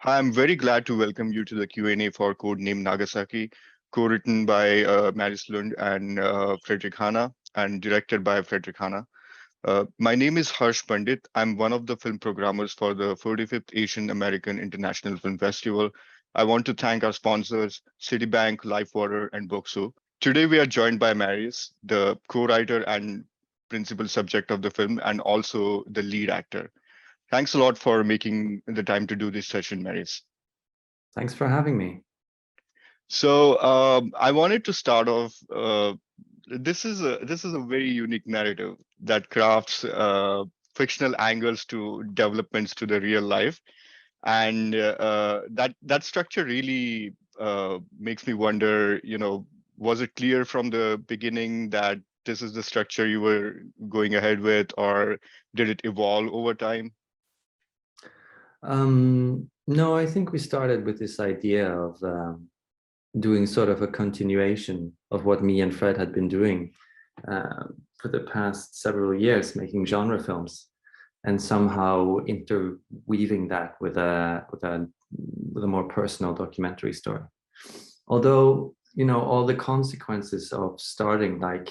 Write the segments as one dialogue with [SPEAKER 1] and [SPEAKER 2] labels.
[SPEAKER 1] Hi, I'm very glad to welcome you to the Q&A for Codename Nagasaki, co-written by Marius Lunde and Fredrik Hana, and directed by Fredrik Hana. My name is Harsh Pundit. I'm one of the film programmers for the 45th Asian American International Film Festival. I want to thank our sponsors, Citibank, Lifewater, and Bookso. Today, we are joined by Marius, the co-writer and principal subject of the film, and also the lead actor. Thanks a lot for making the time to do this session, Marius.
[SPEAKER 2] Thanks for having me.
[SPEAKER 1] So I wanted to start off. This is a very unique narrative that crafts fictional angles to developments to the real life, and that structure really makes me wonder. Was it clear from the beginning that this is the structure you were going ahead with, or did it evolve over time?
[SPEAKER 2] No, I think we started with this idea of doing sort of a continuation of what me and Fred had been doing for the past several years, making genre films, and somehow interweaving that with a more personal documentary story. Although, all the consequences of starting like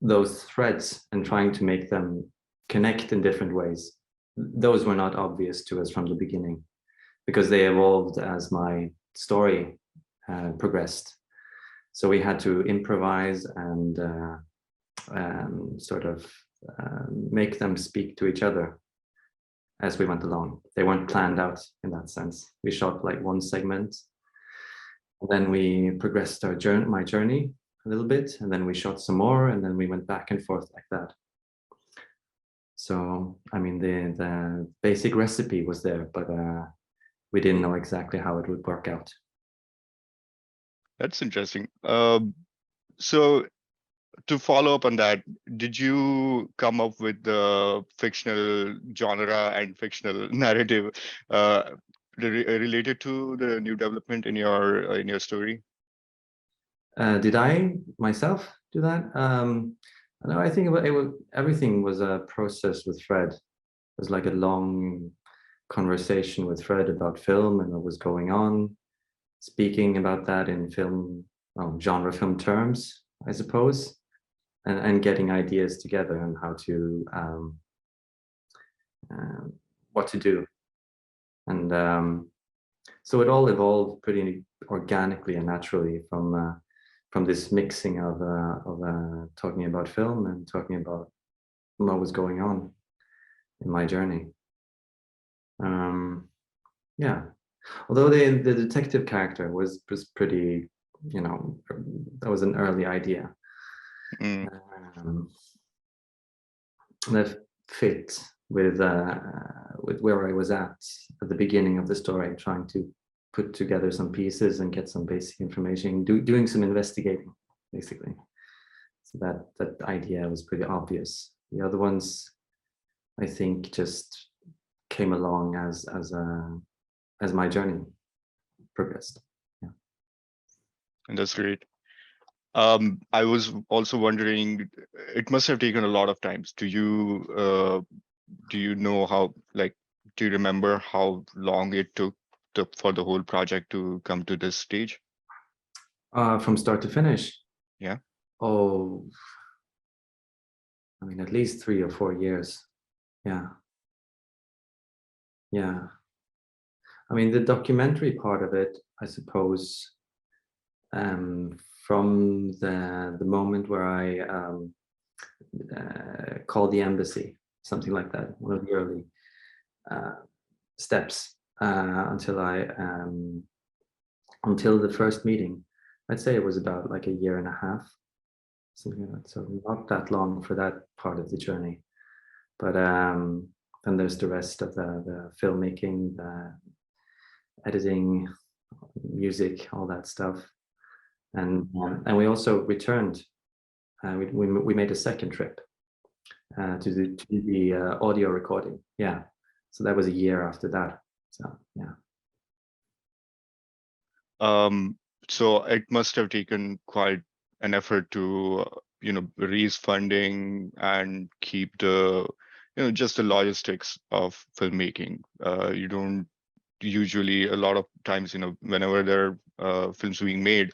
[SPEAKER 2] those threads and trying to make them connect in different ways, those were not obvious to us from the beginning, because they evolved as my story progressed. So we had to improvise and sort of make them speak to each other as we went along. They weren't planned out in that sense. We shot like one segment, and then we progressed my journey a little bit, and then we shot some more, and then we went back and forth like that. So, I mean, the basic recipe was there, but we didn't know exactly how it would work out.
[SPEAKER 1] That's interesting. So to follow up on that, did you come up with the fictional genre and fictional narrative related to the new development in your story?
[SPEAKER 2] Did I myself do that? No, I think everything was a process with Fred. It was like a long conversation with Fred about film and what was going on, speaking about that in genre film terms, I suppose, and getting ideas together on how to what to do. And so it all evolved pretty organically and naturally from this mixing of talking about film and talking about what was going on in my journey. Yeah, although the detective character was pretty, that was an early idea. That fit with where I was at the beginning of the story, trying to put together some pieces and get some basic information, doing some investigating, basically. So that idea was pretty obvious. The other ones, I think, just came along as my journey progressed. Yeah.
[SPEAKER 1] And that's great. I was also wondering, it must have taken a lot of times. Do you know how, like, do you remember how long it took for the whole project to come to this stage?
[SPEAKER 2] From start to finish?
[SPEAKER 1] Yeah.
[SPEAKER 2] Oh, I mean, at least 3 or 4 years. Yeah. Yeah. I mean, the documentary part of it, I suppose, from the moment where I called the embassy, something like that, one of the early steps until the first meeting. I'd say it was about like 1.5 years, something like that. So not that long for that part of the journey. But then there's the rest of the filmmaking, the editing, music, all that stuff. And we also returned. We made a second trip to the audio recording. Yeah, so that was 1 year after that. So yeah.
[SPEAKER 1] So it must have taken quite an effort to raise funding and keep the just the logistics of filmmaking. You don't usually, a lot of times, whenever there are films being made,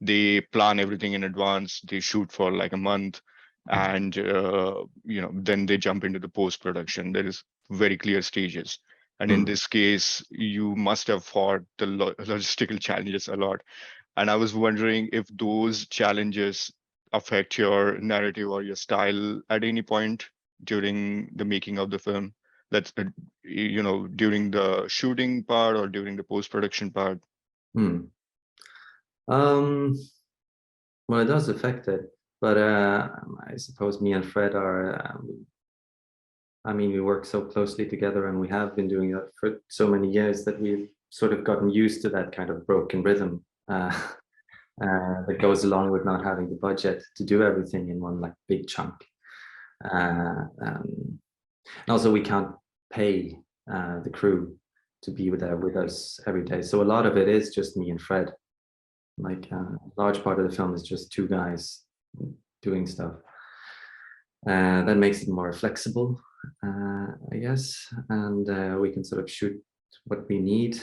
[SPEAKER 1] they plan everything in advance. They shoot for like a month, and then they jump into the post production. There is very clear stages. And in
[SPEAKER 2] Mm.
[SPEAKER 1] this case, you must have fought the logistical challenges a lot. And I was wondering if those challenges affect your narrative or your style at any point during the making of the film. That's during the shooting part or during the post production part.
[SPEAKER 2] Mm. Well, it does affect it, but I suppose me and Fred are. I mean, we work so closely together, and we have been doing that for so many years that we've sort of gotten used to that kind of broken rhythm that goes along with not having the budget to do everything in one like big chunk. And also, we can't pay the crew to be there with us every day, so a lot of it is just me and Fred. Like a large part of the film is just two guys doing stuff. That makes it more flexible, I guess, and we can sort of shoot what we need,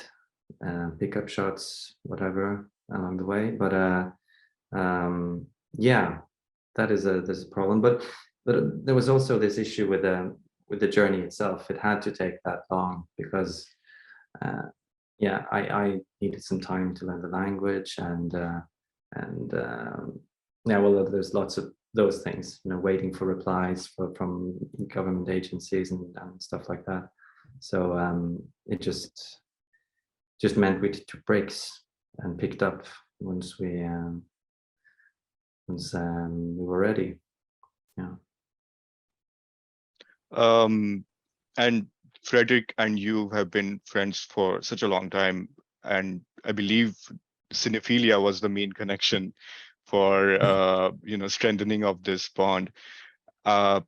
[SPEAKER 2] pick up shots, whatever along the way. But yeah, there's a problem. But there was also this issue with the journey itself. It had to take that long because yeah, I needed some time to learn the language and yeah, well, there's lots of those things, waiting for replies from government agencies and stuff like that. So it just meant we took breaks and picked up once we were ready. Yeah.
[SPEAKER 1] And Fredrik and you have been friends for such a long time, and I believe cinephilia was the main connection for strengthening of this bond.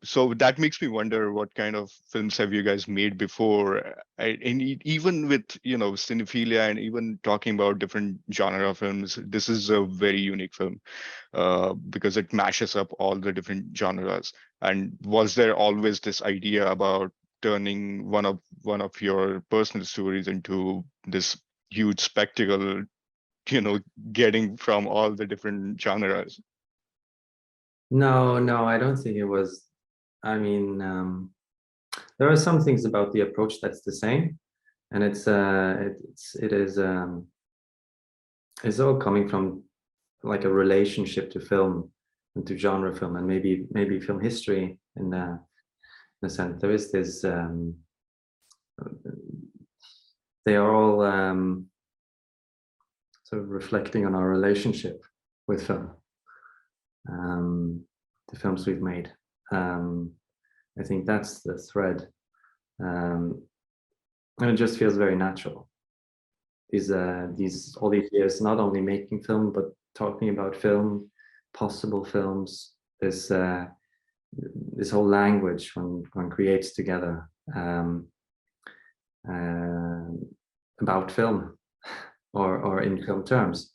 [SPEAKER 1] So that makes me wonder, what kind of films have you guys made before? And even with cinephilia, and even talking about different genre films, this is a very unique film because it mashes up all the different genres. And was there always this idea about turning one of your personal stories into this huge spectacle, getting from all the different genres?
[SPEAKER 2] No, I don't think it was. I mean, there are some things about the approach that's the same, and it's all coming from like a relationship to film and to genre film, and maybe film history in a sense. There is this. They are all sort of reflecting on our relationship with film. The films we've made. I think that's the thread, and it just feels very natural. These all these years, not only making film but talking about film, possible films. This whole language when one creates together about film or in film terms,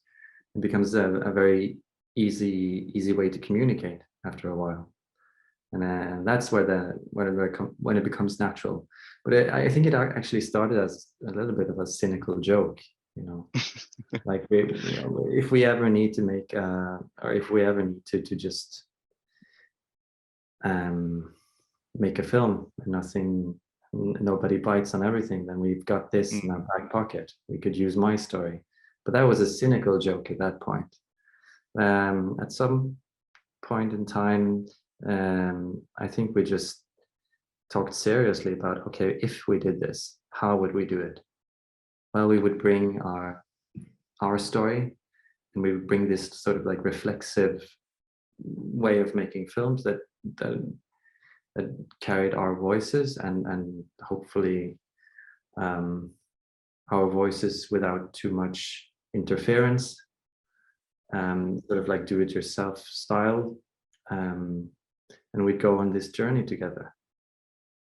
[SPEAKER 2] it becomes a very easy way to communicate after a while, and that's where when it becomes natural. But I think it actually started as a little bit of a cynical joke, like if we ever need to make or if we ever need to just make a film and nobody bites on everything, then we've got this in our back pocket. We could use my story. But that was a cynical joke at that point. At some point in time, I think we just talked seriously about, okay, if we did this, how would we do it? Well, we would bring our story, and we would bring this sort of like reflexive way of making films that carried our voices and hopefully our voices without too much interference, sort of like do-it-yourself style, and we'd go on this journey together.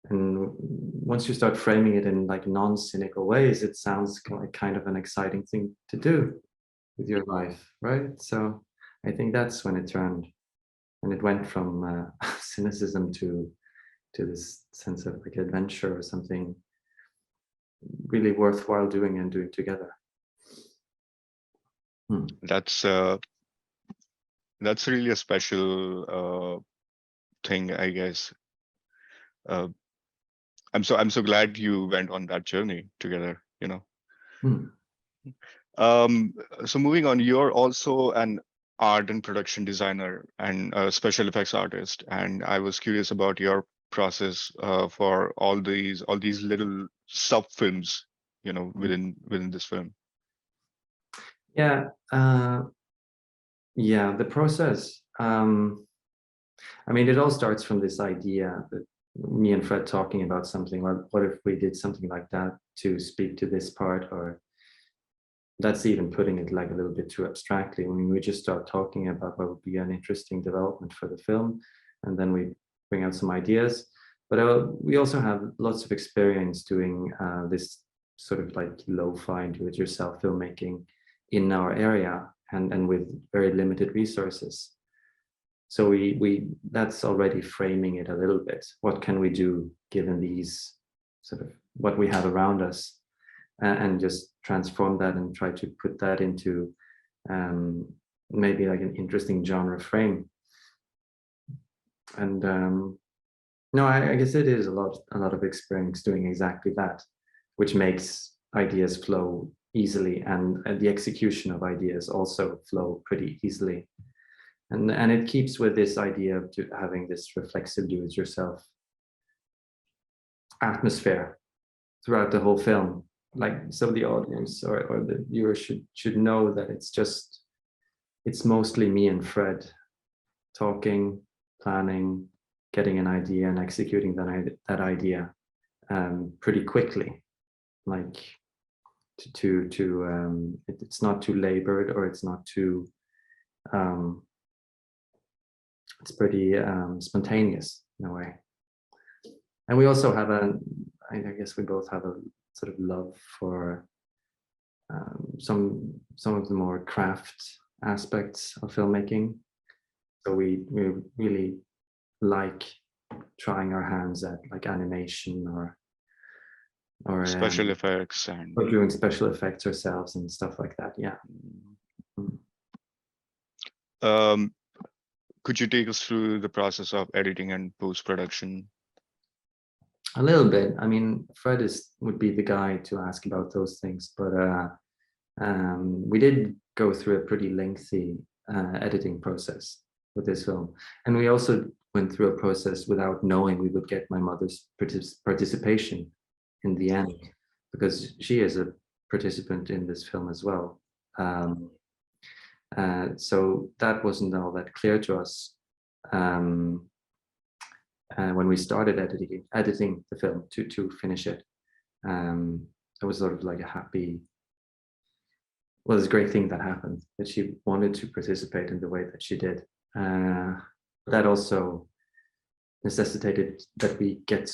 [SPEAKER 2] And once you start framing it in like non-cynical ways, it sounds like kind of an exciting thing to do with your life, right? So I think that's when it turned, and it went from cynicism to to this sense of like adventure or something really worthwhile doing and doing together.
[SPEAKER 1] That's really a special thing, I guess. I'm so glad you went on that journey together, you know. So moving on, you're also an art and production designer and a special effects artist, and I was curious about your process for all these little sub films, you know, within this film.
[SPEAKER 2] Yeah, yeah, the process. I mean, it all starts from this idea that me and Fred talking about something. What if we did something like that to speak to this part? Or that's even putting it like a little bit too abstractly. I mean, we just start talking about what would be an interesting development for the film, and then we bring out some ideas. But we also have lots of experience doing this sort of like lo-fi do-it-yourself filmmaking in our area, and with very limited resources. So we that's already framing it a little bit. What can we do given these sort of what we have around us, and just transform that and try to put that into maybe like an interesting genre frame. And no, I guess it is a lot of experience doing exactly that, which makes ideas flow easily, and the execution of ideas also flow pretty easily. And it keeps with this idea of having this reflexive do-it-yourself atmosphere throughout the whole film. Like, so the audience or the viewer should know that it's mostly me and Fred talking, planning, getting an idea and executing that idea pretty quickly. Like it's not too labored, or it's not too it's pretty spontaneous in a way. And we also have I guess we both have a sort of love for some of the more craft aspects of filmmaking. So we really like trying our hands at like animation or
[SPEAKER 1] special effects, and
[SPEAKER 2] or doing special effects ourselves and stuff like that. Yeah.
[SPEAKER 1] Could you take us through the process of editing and post-production?
[SPEAKER 2] A little bit. I mean, Fred would be the guy to ask about those things, but we did go through a pretty lengthy editing process with this film, and we also went through a process without knowing we would get my mother's participation in the end, because she is a participant in this film as well. So that wasn't all that clear to us when we started editing the film to finish it. It was sort of like it's a great thing that happened, that she wanted to participate in the way that she did. That also necessitated that we get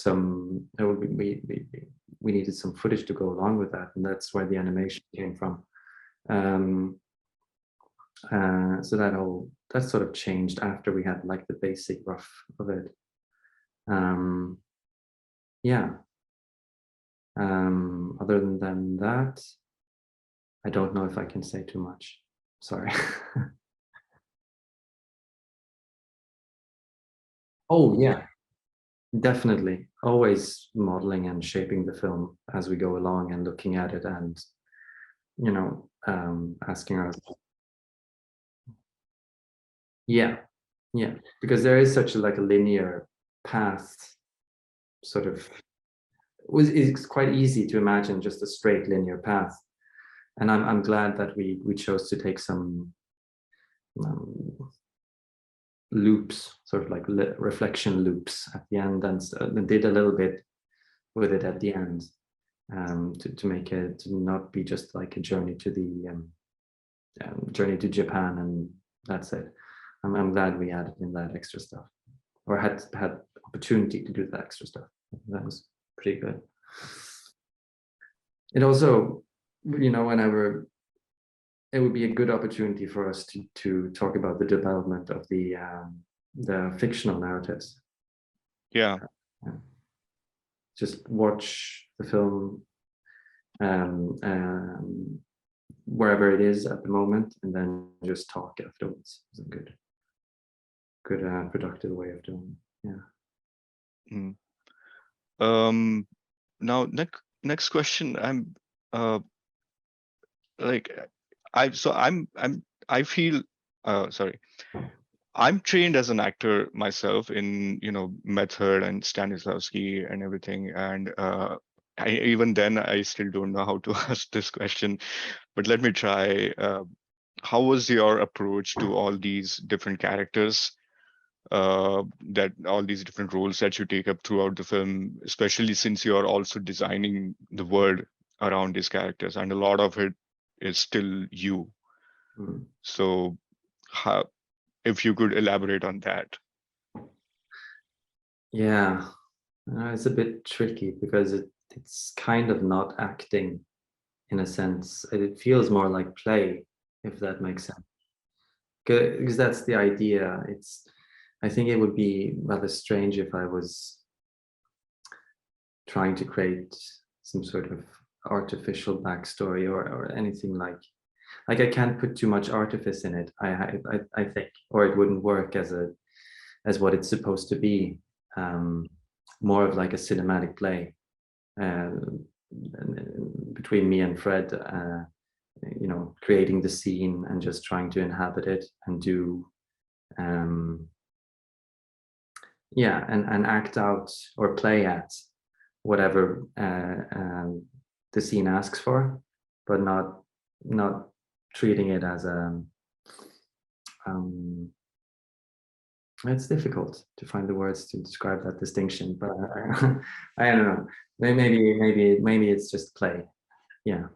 [SPEAKER 2] we needed some footage to go along with that, and that's where the animation came from. So that sort of changed after we had like the basic rough of it. Yeah. Other than that, I don't know if I can say too much. Sorry. Oh yeah, definitely. Always modeling and shaping the film as we go along and looking at it, and asking ourselves. Yeah, because there is such a linear path, sort of. It's quite easy to imagine just a straight linear path, and I'm glad that we chose to take some loops, sort of like reflection loops at the end, and did a little bit with it at the end, to make it to not be just like a journey to the journey to Japan and that's it. I'm glad we added in that extra stuff, or had opportunity to do that extra stuff. That was pretty good. It also, whenever it would be a good opportunity for us to talk about the development of the fictional narratives.
[SPEAKER 1] Yeah.
[SPEAKER 2] Just watch the film wherever it is at the moment, and then just talk afterwards. It's a good productive way of doing it. Yeah.
[SPEAKER 1] Now next question. I'm like I feel sorry. I'm trained as an actor myself in method and Stanislavski and everything, and even then I still don't know how to ask this question. But let me try. How was your approach to all these different characters? That all these different roles that you take up throughout the film, especially since you're also designing the world around these characters, and a lot of it is still you. So how, if you could elaborate on that.
[SPEAKER 2] Yeah, it's a bit tricky because it's kind of not acting in a sense. It feels more like play, if that makes sense. Because that's the idea. I think it would be rather strange if I was trying to create some sort of artificial backstory or anything like I can't put too much artifice in it. I think, or it wouldn't work as what it's supposed to be. More of like a cinematic play between me and Fred. Creating the scene and just trying to inhabit it and do and act out or play at whatever the scene asks for, but not treating it as it's difficult to find the words to describe that distinction, but I don't know. Maybe it's just play. Yeah.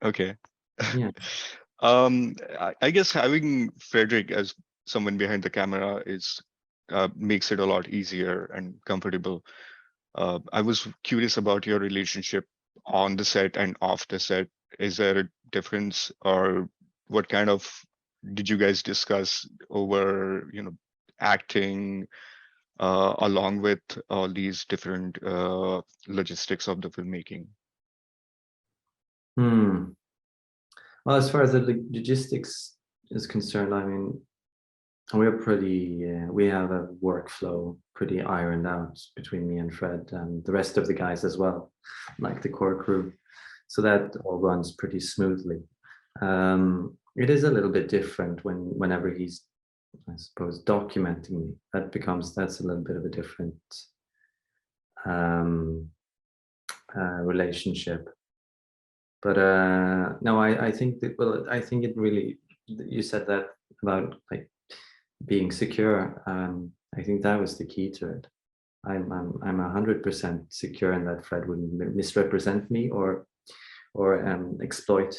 [SPEAKER 1] Okay.
[SPEAKER 2] Yeah.
[SPEAKER 1] I guess having Fredrik as someone behind the camera makes it a lot easier and comfortable. I was curious about your relationship on the set and off the set. Is there a difference, or what kind of did you guys discuss over, acting along with all these different logistics of the filmmaking?
[SPEAKER 2] Well, as far as the logistics is concerned, I mean, we're we have a workflow pretty ironed out between me and Fred and the rest of the guys as well, like the core crew. So that all runs pretty smoothly. It is a little bit different whenever he's, I suppose, documenting me. That's a little bit of a different relationship. But no, I think that, well, I think it really, you said that about like being secure. I think that was the key to it. I'm 100% secure in that Fred wouldn't misrepresent me or exploit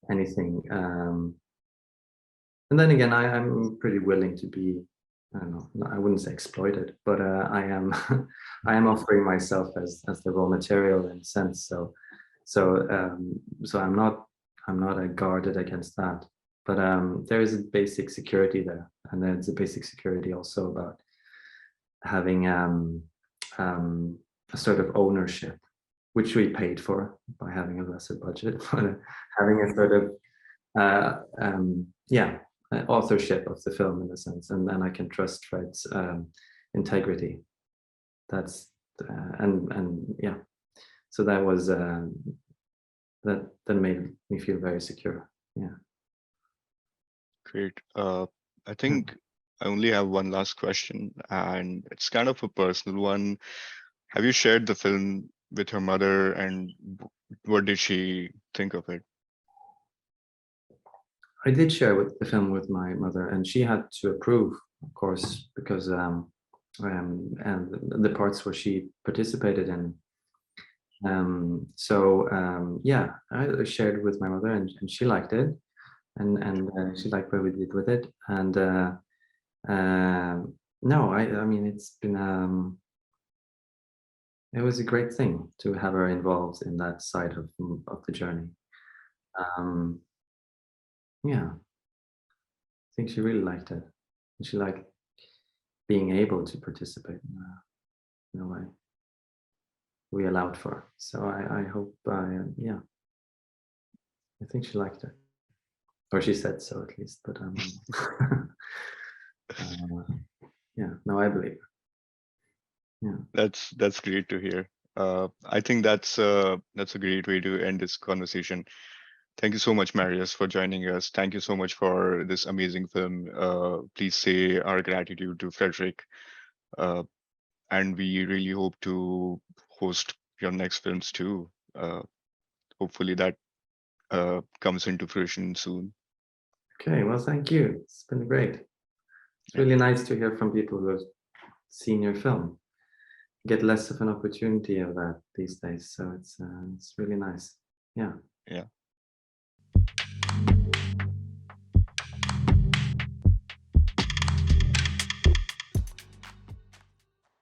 [SPEAKER 2] anything. And then again, I'm pretty willing to be, I don't know, I wouldn't say exploited, but I am I am offering myself as the raw material in a sense. So I'm not guarded against that. But there is a basic security there, and there's a basic security also about having a sort of ownership, which we paid for by having a lesser budget, but having a sort of authorship of the film in a sense, and then I can trust Fred's integrity. That's and yeah, so that was that made me feel very secure. Yeah.
[SPEAKER 1] Great. I think I only have one last question, and it's kind of a personal one. Have you shared the film with her mother, and what did she think of it?
[SPEAKER 2] I did share the film with my mother, and she had to approve, of course, because and the parts where she participated in. Yeah, I shared with my mother, and she liked it, and she liked what we did with it. And no, I mean, it's been it was a great thing to have her involved in that side of the journey. Yeah, I think she really liked it. She liked being able to participate in a way we allowed for. So I hope, yeah, I think she liked it, or she said so at least. But yeah, no, I believe. Yeah,
[SPEAKER 1] That's great to hear. I think that's a great way to end this conversation. Thank you so much, Marius, for joining us. Thank you so much for this amazing film. Please say our gratitude to Fredrik. And we really hope to host your next films too. Hopefully that comes into fruition soon.
[SPEAKER 2] okay, well, thank you. It's been great. It's
[SPEAKER 1] Yeah.
[SPEAKER 2] really nice to hear from people who have seen your film. Get less of an opportunity of that these days, so it's really nice. Yeah.
[SPEAKER 1] Yeah.